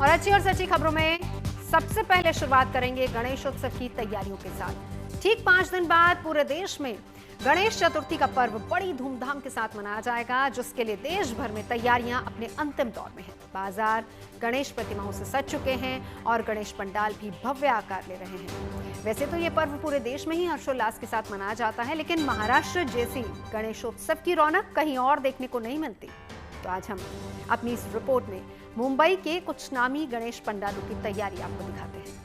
और अच्छी और सच्ची खबरों में सबसे पहले शुरुआत करेंगे गणेशोत्सव की तैयारियों के साथ। ठीक 5 दिन बाद पूरे देश में गणेश चतुर्थी का पर्व बड़ी धूमधाम के साथ मनाया जाएगा, जिसके लिए देश भर में तैयारियां अपने अंतिम दौर में हैं। बाजार गणेश प्रतिमाओं से सज चुके हैं और गणेश पंडाल भी भव्य आकार ले रहे हैं। वैसे तो ये पर्व पूरे देश में ही हर्षोल्लास के साथ मनाया जाता है, लेकिन महाराष्ट्र जैसी गणेशोत्सव की रौनक कहीं और देखने को नहीं मिलती। तो आज हम अपनी इस रिपोर्ट में मुंबई के कुछ नामी गणेश पंडालों की तैयारी आपको दिखाते हैं।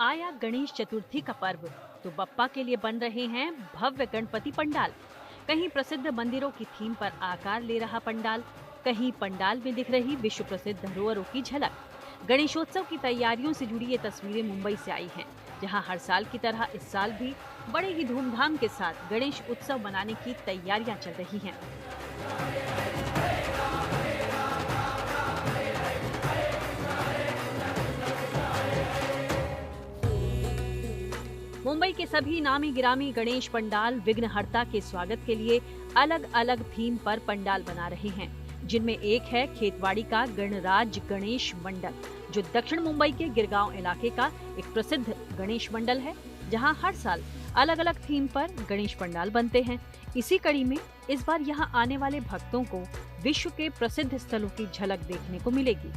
आया गणेश चतुर्थी का पर्व तो बप्पा के लिए बन रहे हैं भव्य गणपति पंडाल। कहीं प्रसिद्ध मंदिरों की थीम पर आकार ले रहा पंडाल, कहीं पंडाल में दिख रही विश्व प्रसिद्ध धरोहरों की झलक। गणेशोत्सव की तैयारियों से जुड़ी ये तस्वीरें मुंबई से आई हैं, जहां हर साल की तरह इस साल भी बड़े ही धूमधाम के साथ गणेश उत्सव मनाने की तैयारियां चल रही हैं। मुंबई के सभी नामी गिरामी गणेश पंडाल विघ्नहर्ता के स्वागत के लिए अलग अलग थीम पर पंडाल बना रहे हैं, जिनमें एक है खेतवाड़ी का गणराज गणेश मंडल, जो दक्षिण मुंबई के गिरगांव इलाके का एक प्रसिद्ध गणेश मंडल है, जहां हर साल अलग अलग थीम पर गणेश पंडाल बनते हैं। इसी कड़ी में इस बार यहां आने वाले भक्तों को विश्व के प्रसिद्ध स्थलों की झलक देखने को मिलेगी।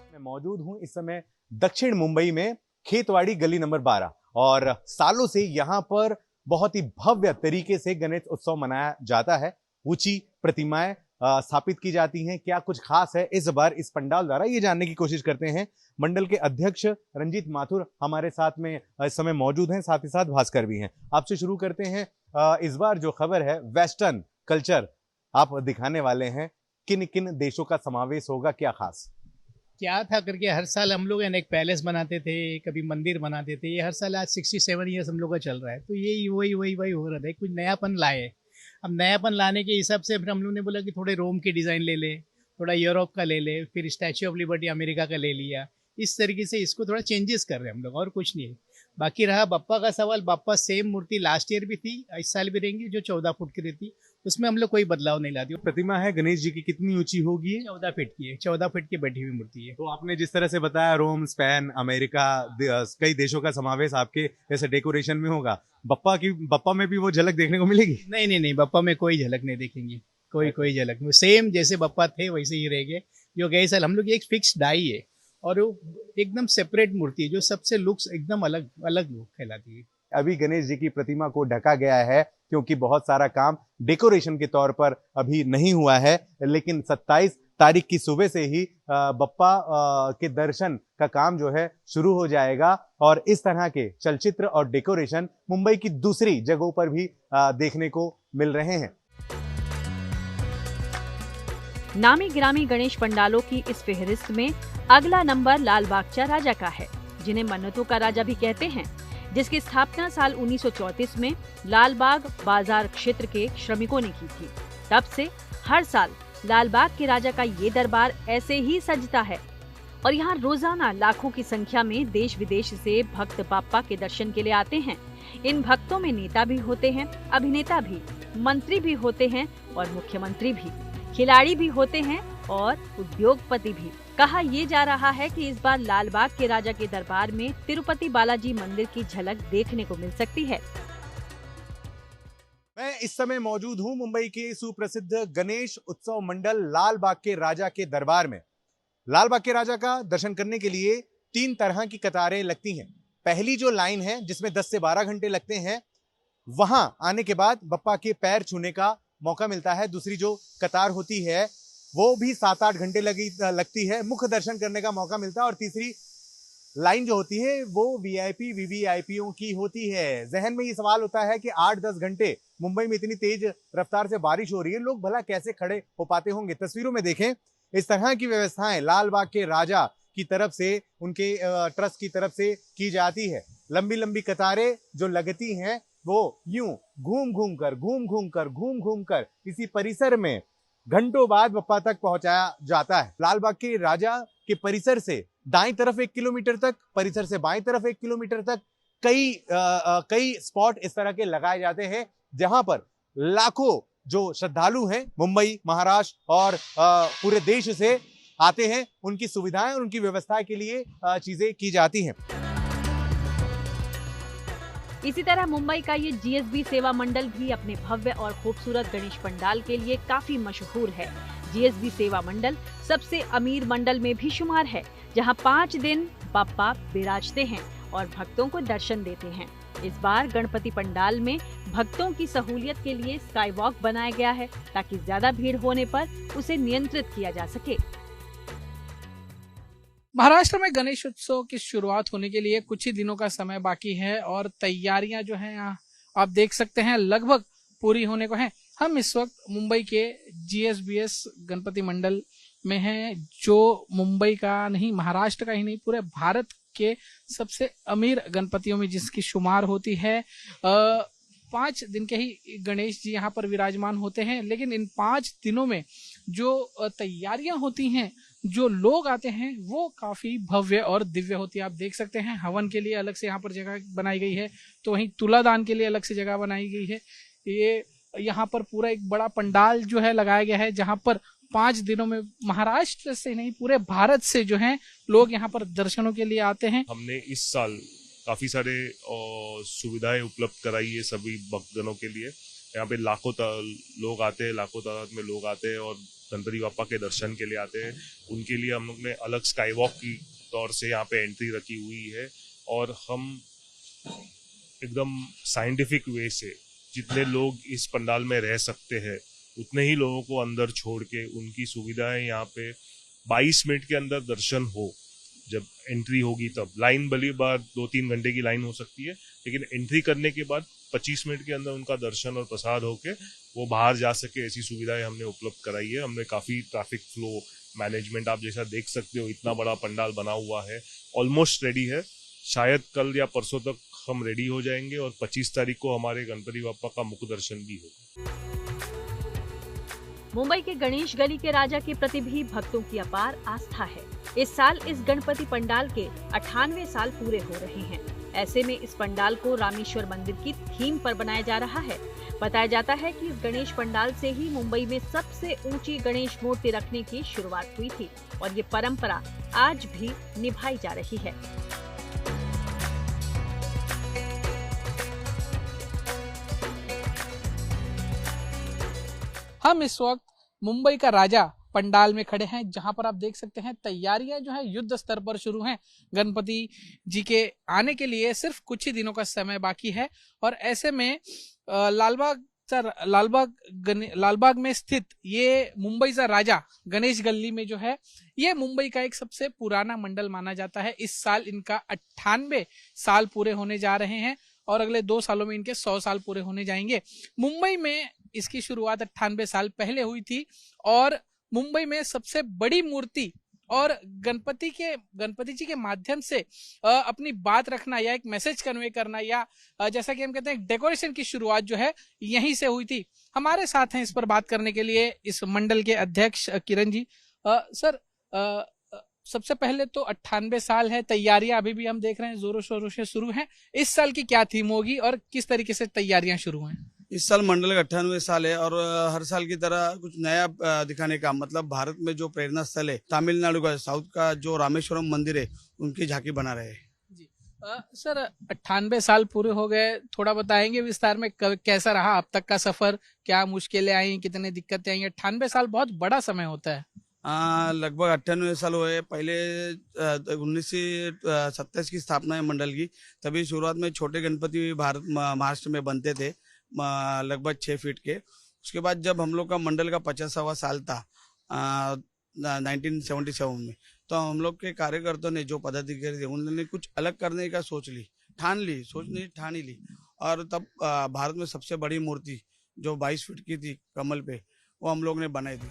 मैं मौजूद हूं इस समय दक्षिण मुंबई में खेतवाड़ी गली नंबर 12 और सालों से यहां पर बहुत ही भव्य तरीके से गणेश उत्सव मनाया जाता है। ऊंची प्रतिमाएं स्थापित की जाती हैं। क्या कुछ खास है इस बार इस पंडाल द्वारा, ये जानने की कोशिश करते हैं। मंडल के अध्यक्ष रंजीत माथुर हमारे साथ में इस समय मौजूद हैं, साथ ही साथ भास्कर भी हैं। आपसे शुरू करते हैं। इस बार जो खबर है वेस्टर्न कल्चर आप दिखाने वाले हैं, किन किन देशों का समावेश होगा, क्या खास क्या था करके हर साल हम लोग एक पैलेस बनाते थे, कभी मंदिर बनाते थे। ये हर साल आज 67 ईयर्स हम लोग का चल रहा है, तो यही वही हो रहा था। कुछ नयापन लाए। अब नयापन लाने के हिसाब से फिर हम लोग ने बोला कि थोड़े रोम के डिज़ाइन ले ले, थोड़ा यूरोप का ले ले, फिर स्टैच्यू ऑफ लिबर्टी अमेरिका का ले लिया। इस तरीके से इसको थोड़ा चेंजेस कर रहे हैं हम लोग, और कुछ नहीं है। बाकी रहा बप्पा का सवाल, बप्पा सेम मूर्ति लास्ट ईयर भी थी, इस साल भी रहेंगी, जो 14 फुट की रहती, उसमें हम लोग कोई बदलाव नहीं लाती। प्रतिमा है गणेश जी की, कितनी ऊंची होगी? 14 फीट की है, 14 फीट की बैठी हुई मूर्ति है। तो आपने जिस तरह से बताया रोम, स्पेन, अमेरिका, कई देशों का समावेश आपके जैसे डेकोरेशन में होगा। बप्पा में भी वो झलक देखने को मिलेगी? नहीं, बप्पा में कोई झलक नहीं देखेंगे, कोई झलक नहीं। सेम जैसे बप्पा थे वैसे ही रहेंगे। जो गए साल हम लोग एक फिक्स डाई है और वो एकदम सेपरेट मूर्ति है, जो सबसे लुक्स एकदम अलग लुक कहलाती है। अभी गणेश जी की प्रतिमा को ढका गया है क्योंकि बहुत सारा काम डेकोरेशन के तौर पर अभी नहीं हुआ है, लेकिन 27 तारीख की सुबह से ही बप्पा के दर्शन का काम जो है शुरू हो जाएगा। और इस तरह के चलचित्र और डेकोरेशन मुंबई की दूसरी जगहों पर भी देखने को मिल रहे हैं। नामी गिरामी गणेश पंडालों की इस फेहरिस्त में अगला नंबर लाल बागचा राजा का है, जिन्हें मन्नतों का राजा भी कहते हैं, जिसकी स्थापना साल 1934 में लालबाग बाजार क्षेत्र के श्रमिकों ने की थी। तब से हर साल लालबाग के राजा का ये दरबार ऐसे ही सजता है और यहाँ रोजाना लाखों की संख्या में देश विदेश से भक्त बाप्पा के दर्शन के लिए आते हैं। इन भक्तों में नेता भी होते हैं, अभिनेता भी, मंत्री भी होते हैं और मुख्यमंत्री भी, खिलाड़ी भी होते हैं और उद्योगपति भी। कहा ये जा रहा है कि इस बार लालबाग के राजा के दरबार में तिरुपति बालाजी मंदिर की झलक देखने को मिल सकती है। मैं इस समय मौजूद हूं मुंबई के सुप्रसिद्ध गणेश उत्सव मंडल लालबाग के राजा के दरबार में। लालबाग के राजा का दर्शन करने के लिए 3 तरह की कतारें लगती हैं। पहली जो लाइन है जिसमें 10 से 12 घंटे लगते हैं, वहां आने के बाद बप्पा के पैर छूने का मौका मिलता है। दूसरी जो कतार होती है वो भी 7-8 घंटे लगती है, मुख्य दर्शन करने का मौका मिलता है। और तीसरी लाइन जो होती है वो वीआईपी वीवीआईपीओ की होती है। जहन में ये सवाल होता है कि 8-10 घंटे मुंबई में इतनी तेज रफ्तार से बारिश हो रही है, लोग भला कैसे खड़े हो पाते होंगे। तस्वीरों में देखें, इस तरह की व्यवस्थाएं लालबाग के राजा की तरफ से, उनके ट्रस्ट की तरफ से की जाती है। लंबी लंबी कतारें जो लगती हैं वो यूं घूम घूम कर इसी परिसर में घंटों बाद बप्पा तक पहुंचाया जाता है। लाल बाग के राजा के परिसर से दाईं तरफ 1 किलोमीटर तक, परिसर से बाईं तरफ 1 किलोमीटर तक कई स्पॉट इस तरह के लगाए जाते हैं जहां पर लाखों जो श्रद्धालु हैं मुंबई, महाराष्ट्र और पूरे देश से आते हैं, उनकी सुविधाएं और उनकी व्यवस्था के लिए चीजें की जाती हैं। इसी तरह मुंबई का ये जीएसबी सेवा मंडल भी अपने भव्य और खूबसूरत गणेश पंडाल के लिए काफी मशहूर है। जीएसबी सेवा मंडल सबसे अमीर मंडल में भी शुमार है, जहां 5 दिन बप्पा विराजते हैं और भक्तों को दर्शन देते हैं। इस बार गणपति पंडाल में भक्तों की सहूलियत के लिए स्काई वॉक बनाया गया है, ताकि ज्यादा भीड़ होने पर उसे नियंत्रित किया जा सके। महाराष्ट्र में गणेश उत्सव की शुरुआत होने के लिए कुछ ही दिनों का समय बाकी है और तैयारियां जो हैं आप देख सकते हैं लगभग पूरी होने को हैं। हम इस वक्त मुंबई के जीएसबीएस गणपति मंडल में हैं, जो मुंबई का नहीं, महाराष्ट्र का ही नहीं, पूरे भारत के सबसे अमीर गणपतियों में जिसकी शुमार होती है। 5 दिन के ही गणेश जी यहाँ पर विराजमान होते हैं, लेकिन इन 5 दिनों में जो तैयारियां होती हैं, जो लोग आते हैं, वो काफी भव्य और दिव्य होती है। आप देख सकते हैं हवन के लिए अलग से यहाँ पर जगह बनाई गई है, तो वहीं तुलादान के लिए अलग से जगह बनाई गई है। ये यहाँ पर पूरा एक बड़ा पंडाल जो है लगाया गया है, जहाँ पर 5 दिनों में महाराष्ट्र से नहीं पूरे भारत से जो हैं लोग यहाँ पर दर्शनों के लिए आते हैं। हमने इस साल काफी सारे सुविधाएं उपलब्ध कराई है सभी भक्तजनों के लिए। यहाँ पे लाखों लोग आते हैं, लाखों तादाद में लोग आते हैं और गणपति बाप्पा के दर्शन के लिए आते हैं। उनके लिए हम लोग ने अलग स्काई वॉक की तौर से यहाँ पे एंट्री रखी हुई है और हम एकदम साइंटिफिक वे से जितने लोग इस पंडाल में रह सकते हैं उतने ही लोगों को अंदर छोड़ के उनकी सुविधाएं यहाँ पे 22 मिनट के अंदर दर्शन हो। जब एंट्री होगी तब लाइन भली बार 2-3 घंटे की लाइन हो सकती है, लेकिन एंट्री करने के बाद 25 मिनट के अंदर उनका दर्शन और प्रसाद होके वो बाहर जा सके, ऐसी सुविधाएं हमने उपलब्ध कराई है। हमने काफी ट्रैफिक फ्लो मैनेजमेंट, आप जैसा देख सकते हो, इतना बड़ा पंडाल बना हुआ है, ऑलमोस्ट रेडी है। शायद कल या परसों तक हम रेडी हो जाएंगे और 25 तारीख को हमारे गणपति बाप्पा का मुख दर्शन भी होगा। मुंबई के गणेश गली के राजा के प्रति भी भक्तों की अपार आस्था है। इस साल इस गणपति पंडाल के 98 साल पूरे हो रहे हैं। ऐसे में इस पंडाल को रामेश्वर मंदिर की थीम पर बनाया जा रहा है। बताया जाता है कि इस गणेश पंडाल से ही मुंबई में सबसे ऊंची गणेश मूर्ति रखने की शुरुआत हुई थी और ये परंपरा आज भी निभाई जा रही है। हम इस वक्त मुंबई का राजा पंडाल में खड़े हैं, जहां पर आप देख सकते हैं तैयारियां जो है युद्ध स्तर पर शुरू हैं। गणपति जी के आने के लिए सिर्फ कुछ ही दिनों का समय बाकी है और ऐसे में लालबाग में स्थित ये मुंबई का राजा गणेश गली में जो है, ये मुंबई का एक सबसे पुराना मंडल माना जाता है। इस साल इनका 98 साल पूरे होने जा रहे हैं और अगले 2 सालों में इनके 100 साल पूरे होने जाएंगे। मुंबई में इसकी शुरुआत 98 साल पहले हुई थी और मुंबई में सबसे बड़ी मूर्ति और गणपति जी के माध्यम से अपनी बात रखना या एक मैसेज कन्वे करना या जैसा कि हम कहते हैं डेकोरेशन की शुरुआत जो है यहीं से हुई थी। हमारे साथ हैं इस पर बात करने के लिए इस मंडल के अध्यक्ष किरण जी। सर, सबसे पहले तो 98 साल है, तैयारियां अभी भी हम देख रहे हैं जोरों शोरों से शुरू हैं। इस साल की क्या थीम होगी और किस तरीके से तैयारियां शुरू हैं? इस साल मंडल का 98 साल है और हर साल की तरह कुछ नया दिखाने का, मतलब भारत में जो प्रेरणा स्थल है तमिलनाडु का, साउथ का जो रामेश्वरम मंदिर है, उनकी झांकी बना रहे हैं जी। सर, 98 साल पूरे हो गए, थोड़ा बताएंगे विस्तार में कैसा रहा अब तक का सफर? क्या मुश्किलें आई, कितनी दिक्कतें आई? 98 साल बहुत बड़ा समय होता है। लगभग 98 साल हुए। पहले 1927 की स्थापना है मंडल की। तभी शुरुआत में छोटे गणपति महाराष्ट्र में बनते थे, लगभग 6 फीट के। उसके बाद जब हम लोग का मंडल का 50वां साल था 1977 में, तो हम लोग के कार्यकर्ताओं ने, जो पदाधिकारी थे, उन्होंने कुछ अलग करने का ठान ही ली और तब भारत में सबसे बड़ी मूर्ति जो 22 फीट की थी कमल पे, वो हम लोग ने बनाई थी।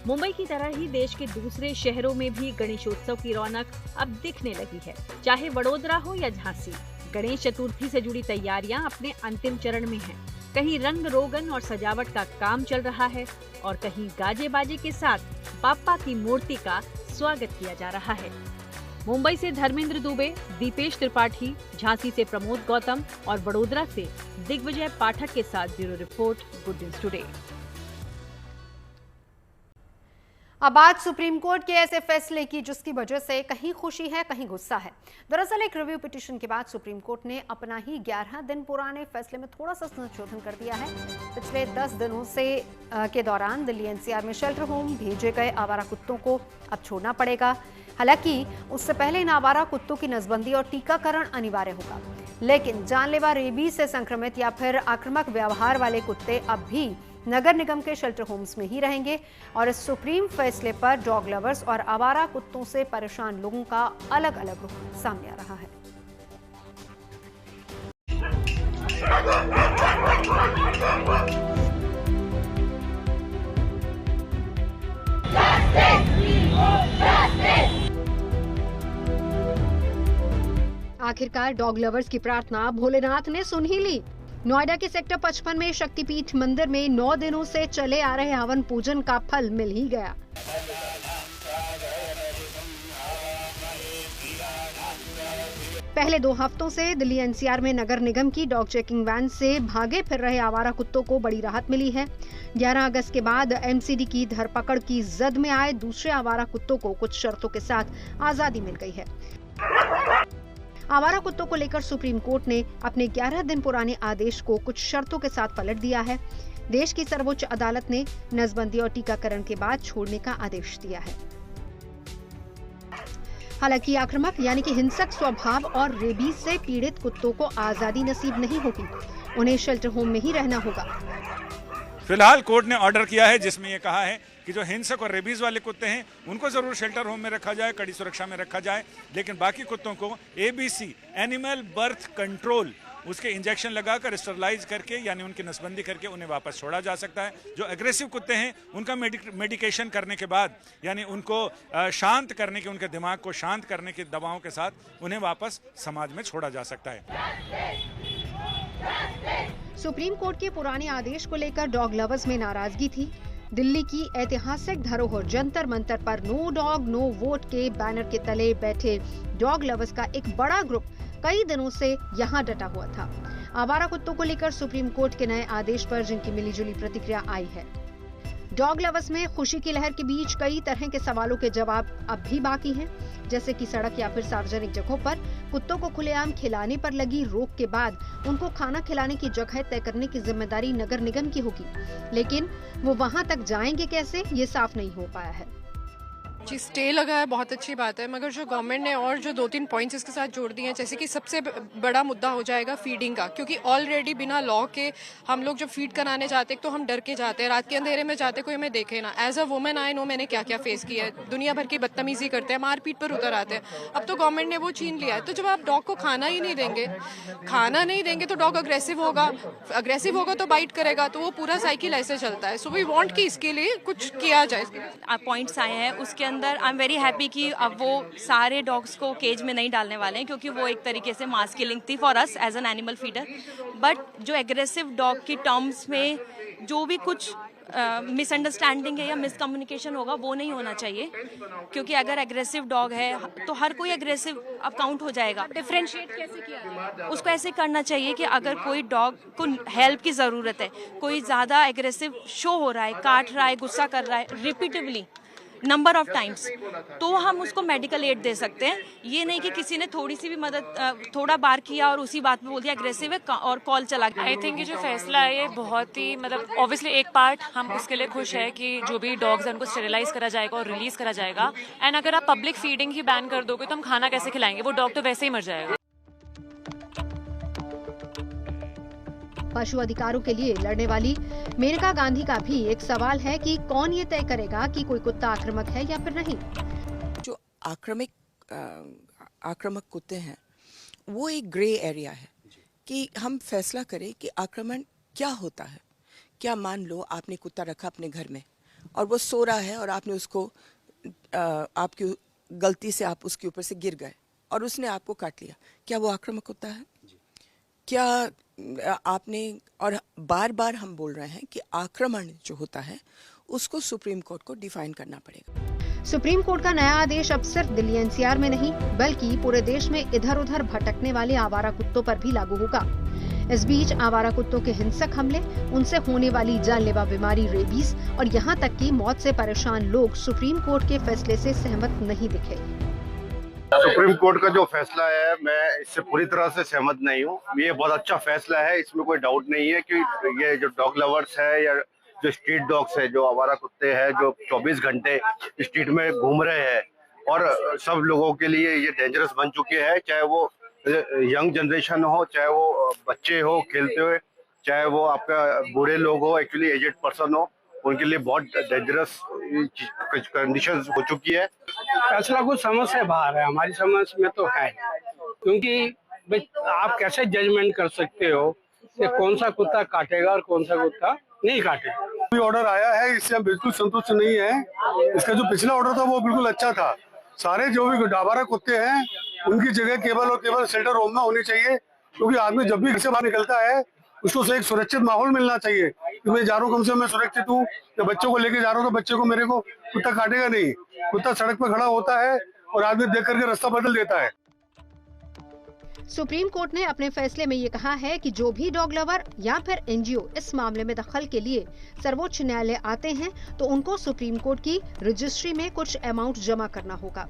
मुंबई की तरह ही देश के दूसरे शहरों में भी गणेशोत्सव की रौनक अब दिखने लगी है। चाहे वडोदरा हो या झांसी, गणेश चतुर्थी से जुड़ी तैयारियां अपने अंतिम चरण में हैं। कहीं रंग रोगन और सजावट का काम चल रहा है और कहीं गाजे बाजे के साथ बाप्पा की मूर्ति का स्वागत किया जा रहा है। मुंबई से धर्मेंद्र दुबे, दीपेश त्रिपाठी, झांसी से प्रमोद गौतम और बड़ोदरा से दिग्विजय पाठक के साथ bureau report, good news today. अब बात सुप्रीम कोर्ट के ऐसे फैसले की जिसकी वजह से कहीं खुशी है कहीं गुस्सा है। दरअसल एक रिव्यू पिटीशन के बाद सुप्रीम कोर्ट ने अपना ही 11 दिन पुराने फैसले में थोड़ा सा संशोधन कर दिया है। पिछले 10 दिनों से के दौरान दिल्ली एनसीआर में शेल्टर होम भेजे गए आवारा कुत्तों को अब छोड़ना पड़ेगा। हालांकि उससे पहले इन आवारा कुत्तों की नसबंदी और टीकाकरण अनिवार्य होगा, लेकिन जानलेवा रेबीज से संक्रमित या फिर आक्रामक व्यवहार वाले कुत्ते अब भी नगर निगम के शेल्टर होम्स में ही रहेंगे। और इस सुप्रीम फैसले पर डॉग लवर्स और आवारा कुत्तों से परेशान लोगों का अलग अलग रुख सामने आ रहा है। आखिरकार डॉग लवर्स की प्रार्थना भोलेनाथ ने सुन ही ली। नोएडा के सेक्टर 55 में शक्तिपीठ मंदिर में 9 दिनों से चले आ रहे हवन पूजन का फल मिल ही गया। पहले 2 हफ्तों से दिल्ली एनसीआर में नगर निगम की डॉग चेकिंग वैन से भागे फिर रहे आवारा कुत्तों को बड़ी राहत मिली है। 11 अगस्त के बाद एमसीडी की धरपकड़ की जद में आए दूसरे आवारा कुत्तों को कुछ शर्तों के साथ आजादी मिल गई है। आवारा कुत्तों को लेकर सुप्रीम कोर्ट ने अपने 11 दिन पुराने आदेश को कुछ शर्तों के साथ पलट दिया है। देश की सर्वोच्च अदालत ने नसबंदी और टीकाकरण के बाद छोड़ने का आदेश दिया है। हालांकि आक्रामक यानी कि हिंसक स्वभाव और रेबीज से पीड़ित कुत्तों को आजादी नसीब नहीं होगी, उन्हें शेल्टर होम में ही रहना होगा। फिलहाल कोर्ट ने ऑर्डर किया है जिसमें यह कहा है कि जो हिंसक और रेबीज वाले कुत्ते हैं उनको जरूर शेल्टर होम में रखा जाए, कड़ी सुरक्षा में रखा जाए, लेकिन बाकी कुत्तों को एबीसी एनिमल बर्थ कंट्रोल उसके इंजेक्शन लगाकर स्टरलाइज करके यानी उनकी नसबंदी करके उन्हें वापस छोड़ा जा सकता है। जो एग्रेसिव कुत्ते हैं उनका मेडिकेशन करने के बाद यानी उनको शांत करने के, उनके दिमाग को शांत करने की दवाओं के साथ उन्हें वापस समाज में छोड़ा जा सकता है। सुप्रीम कोर्ट के पुराने आदेश को लेकर डॉग लवर्स में नाराजगी थी। दिल्ली की ऐतिहासिक धरोहर जंतर मंतर पर नो डॉग नो वोट के बैनर के तले बैठे डॉग लवर्स का एक बड़ा ग्रुप कई दिनों से यहां डटा हुआ था। आवारा कुत्तों को लेकर सुप्रीम कोर्ट के नए आदेश पर जिनकी मिलीजुली प्रतिक्रिया आई है। डॉग लवर्स में खुशी की लहर के बीच कई तरह के सवालों के जवाब अब भी बाकी हैं, जैसे कि सड़क या फिर सार्वजनिक जगहों पर कुत्तों को खुलेआम खिलाने पर लगी रोक के बाद उनको खाना खिलाने की जगह तय करने की जिम्मेदारी नगर निगम की होगी, लेकिन वो वहां तक जाएंगे कैसे, ये साफ नहीं हो पाया है। जी, स्टे लगा है, बहुत अच्छी बात है, मगर जो गवर्नमेंट ने और जो 2-3 पॉइंट्स इसके साथ जोड़ दिए हैं, जैसे कि सबसे बड़ा मुद्दा हो जाएगा फीडिंग का, क्योंकि ऑलरेडी बिना लॉ के हम लोग जब फीड कराने जाते हैं तो हम डर के जाते हैं, रात के अंधेरे में जाते, कोई हमें देखे ना। As a women I know मैंने क्या क्या फेस किया है, दुनिया भर की बदतमीजी करते हैं, मारपीट पर उतर आते हैं। अब तो गवर्नमेंट ने वो छीन लिया है, तो जब आप डॉग को खाना नहीं देंगे तो डॉग अग्रेसिव होगा तो बाइट करेगा, तो वो पूरा साइकिल ऐसे चलता है। सो वी वांट कि इसके लिए कुछ किया जाए। पॉइंट्स आए हैं उसके अंदर आई एम वेरी हैप्पी कि अब वो सारे डॉग्स को केज में नहीं डालने वाले हैं, क्योंकि वो एक तरीके से मास किलिंग थी for us as an animal feeder. But जो एग्रेसिव डॉग की टर्म्स में जो भी कुछ मिसअंडरस्टैंडिंग है या मिसकम्युनिकेशन होगा वो नहीं होना चाहिए, क्योंकि अगर एग्रेसिव डॉग है तो हर कोई एग्रेसिव अब काउंट हो जाएगा। डिफरेंशिएट कैसे किया उसको ऐसे करना चाहिए कि अगर कोई डॉग को हेल्प की ज़रूरत है, कोई ज़्यादा एग्रेसिव शो हो रहा है, काट रहा है, गुस्सा कर रहा है रिपीटिवली नंबर ऑफ टाइम्स, तो हम उसको मेडिकल एड दे सकते हैं। ये नहीं कि किसी ने थोड़ी सी भी मदद थोड़ा बार किया और उसी बात में बोल दिया एग्रेसिव है और कॉल चला गया। आई थिंक ये जो फैसला है ये बहुत ही मतलब ऑब्वियसली एक पार्ट हम उसके लिए खुश है कि जो भी डॉग्स हैं उनको स्टेरिलाइज करा जाएगा और रिलीज करा जाएगा। एंड अगर आप पब्लिक फीडिंग ही बैन कर दोगे तो हम खाना कैसे खिलाएंगे, वो डॉग तो वैसे ही मर जाएगा। पशु अधिकारों के लिए लड़ने वाली मेनका गांधी का भी एक सवाल है कि कौन ये तय करेगा कि कोई कुत्ता आक्रामक है या फिर नहीं। जो आक्रामक कुत्ते हैं वो एक ग्रे एरिया है कि हम फैसला करें कि आक्रमण क्या होता है। क्या मान लो आपने कुत्ता रखा अपने घर में और वो सो रहा है और आपने उसको आपकी गलती से आप उसके ऊपर से गिर गए और उसने आपको काट लिया, क्या वो आक्रामक कुत्ता है? क्या आपने, और बार बार हम बोल रहे हैं कि आक्रमण जो होता है उसको सुप्रीम कोर्ट को डिफाइन करना पड़ेगा। सुप्रीम कोर्ट का नया आदेश अब सिर्फ दिल्ली एनसीआर में नहीं बल्कि पूरे देश में इधर उधर भटकने वाले आवारा कुत्तों पर भी लागू होगा। इस बीच आवारा कुत्तों के हिंसक हमले, उनसे होने वाली जानलेवा बीमारी रेबीज और यहाँ तक कि मौत से परेशान लोग सुप्रीम कोर्ट के फैसले से सहमत नहीं दिखे। सुप्रीम कोर्ट का जो फैसला है, मैं इससे पूरी तरह से सहमत नहीं हूँ। ये बहुत अच्छा फैसला है, इसमें कोई डाउट नहीं है कि ये जो डॉग लवर्स है या जो स्ट्रीट डॉग्स है, जो आवारा कुत्ते हैं जो 24 घंटे स्ट्रीट में घूम रहे हैं और सब लोगों के लिए ये डेंजरस बन चुके हैं, चाहे वो यंग जनरेशन हो, चाहे वो बच्चे हो खेलते हुए, चाहे वो आपका बूढ़े लोग हो, एक्चुअली एजेड पर्सन हो, उनके लिए बहुत डेंजरस कंडीशंस हो चुकी है। फैसला कुछ समझ से बाहर है, हमारी समझ में तो है, क्योंकि आप कैसे जजमेंट कर सकते हो कि कौन सा कुत्ता काटेगा और कौन सा कुत्ता नहीं काटेगा। ऑर्डर आया है, इससे हम बिल्कुल संतुष्ट नहीं है। इसका जो पिछला ऑर्डर था वो बिल्कुल अच्छा था। सारे जो भी आवारा कुत्ते हैं उनकी जगह केवल और केवल शेल्टर होम में होनी चाहिए, क्योंकि आदमी जब भी घर से बाहर निकलता है उसको से एक सुरक्षित माहौल मिलना चाहिए कि मैं जा रहा हूँ, कम से कम मैं सुरक्षित हूँ, या बच्चों को लेके जा रहा हूँ तो बच्चे को मेरे को कुत्ता काटेगा नहीं। कुत्ता सड़क पर खड़ा होता है और आदमी देख करके रास्ता बदल देता है। सुप्रीम कोर्ट ने अपने फैसले में ये कहा है कि जो भी डॉग लवर या फिर एनजीओ इस मामले में दखल के लिए सर्वोच्च न्यायालय आते हैं तो उनको सुप्रीम कोर्ट की रजिस्ट्री में कुछ अमाउंट जमा करना होगा।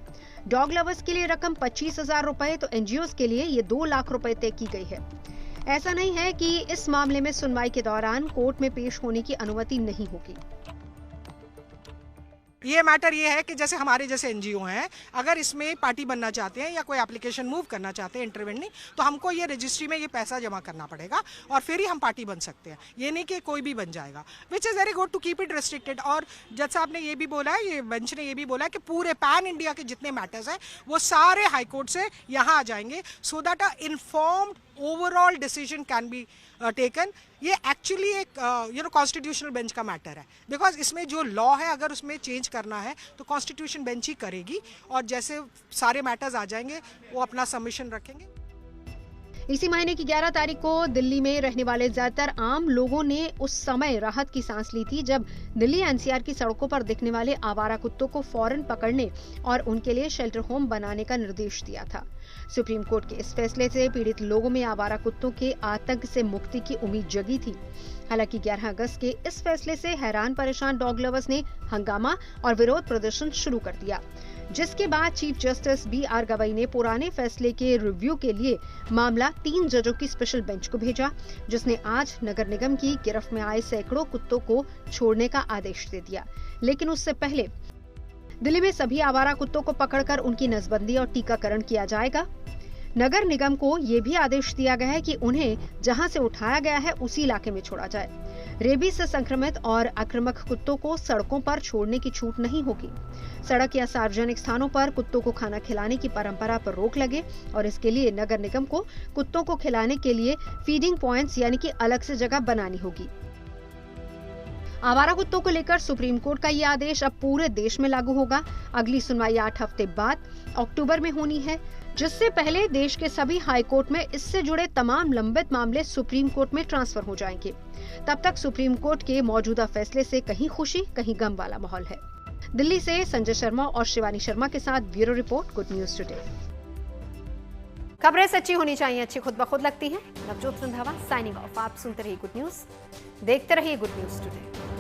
डॉग लवर्स के लिए रकम 25,000 रुपए तो एनजीओ के लिए ये 2 लाख रुपए तय की गई है। ऐसा नहीं है कि इस मामले में सुनवाई के दौरान कोर्ट में पेश होने की अनुमति नहीं होगी। ये मैटर ये है कि जैसे हमारे जैसे एनजीओ हैं, अगर इसमें पार्टी बनना चाहते हैं या कोई एप्लीकेशन मूव करना चाहते हैं इंटरवेंडिंग, तो हमको ये रजिस्ट्री में ये पैसा जमा करना पड़ेगा और फिर ही हम पार्टी बन सकते हैं। ये नहीं कि कोई भी बन जाएगा, which is very good to keep it restricted. और जज साहब ने ये भी बोला है, ये बेंच ने ये भी बोला है कि पूरे पैन इंडिया के जितने मैटर्स हैं वो सारे हाई कोर्ट से यहाँ आ जाएंगे, so that a informed overall decision can be taken. ये एक्चुअली एक कॉन्स्टिट्यूशनल बेंच का मैटर है, बिकॉज इसमें जो लॉ है अगर उसमें चेंज करना है तो कॉन्स्टिट्यूशन बेंच ही करेगी, और जैसे सारे मैटर्स आ जाएंगे वो अपना सबमिशन रखेंगे। इसी महीने की 11 तारीख को दिल्ली में रहने वाले ज्यादातर आम लोगों ने उस समय राहत की सांस ली थी जब दिल्ली एनसीआर की सड़कों पर दिखने वाले आवारा कुत्तों को फौरन पकड़ने और उनके लिए शेल्टर होम बनाने का निर्देश दिया था। सुप्रीम कोर्ट के इस फैसले से पीड़ित लोगों में आवारा कुत्तों के आतंक से मुक्ति की उम्मीद जगी थी। हालांकि 11 अगस्त के इस फैसले से हैरान परेशान डॉग लवर्स ने हंगामा और विरोध प्रदर्शन शुरू कर दिया, जिसके बाद चीफ जस्टिस BR गवई ने पुराने फैसले के रिव्यू के लिए मामला 3 जजों की स्पेशल बेंच को भेजा, जिसने आज नगर निगम की गिरफ्त में आए सैकड़ों कुत्तों को छोड़ने का आदेश दे दिया। लेकिन उससे पहले दिल्ली में सभी आवारा कुत्तों को पकड़कर उनकी नसबंदी और टीकाकरण किया जाएगा। नगर निगम को ये भी आदेश दिया गया है कि उन्हें जहां से उठाया गया है उसी इलाके में छोड़ा जाए। रेबीज से संक्रमित और आक्रामक कुत्तों को सड़कों पर छोड़ने की छूट नहीं होगी। सड़क या सार्वजनिक स्थानों पर कुत्तों को खाना खिलाने की परंपरा पर रोक लगे और इसके लिए नगर निगम को कुत्तों को खिलाने के लिए फीडिंग पॉइंट्स यानी कि अलग से जगह बनानी होगी। आवारा कुत्तों को लेकर सुप्रीम कोर्ट का ये आदेश अब पूरे देश में लागू होगा। अगली सुनवाई 8 हफ्ते बाद अक्टूबर में होनी है, जिससे पहले देश के सभी हाई कोर्ट में इससे जुड़े तमाम लंबित मामले सुप्रीम कोर्ट में ट्रांसफर हो जाएंगे। तब तक सुप्रीम कोर्ट के मौजूदा फैसले से कहीं खुशी कहीं गम वाला माहौल है। दिल्ली से संजय शर्मा और शिवानी शर्मा के साथ bureau report, good news today. खबरें सच्ची होनी चाहिए, अच्छी खुद ब खुद लगती हैं। Navjot Randhawa signing off. आप सुनते रहिए गुड न्यूज, देखते रहिए गुड न्यूज टुडे।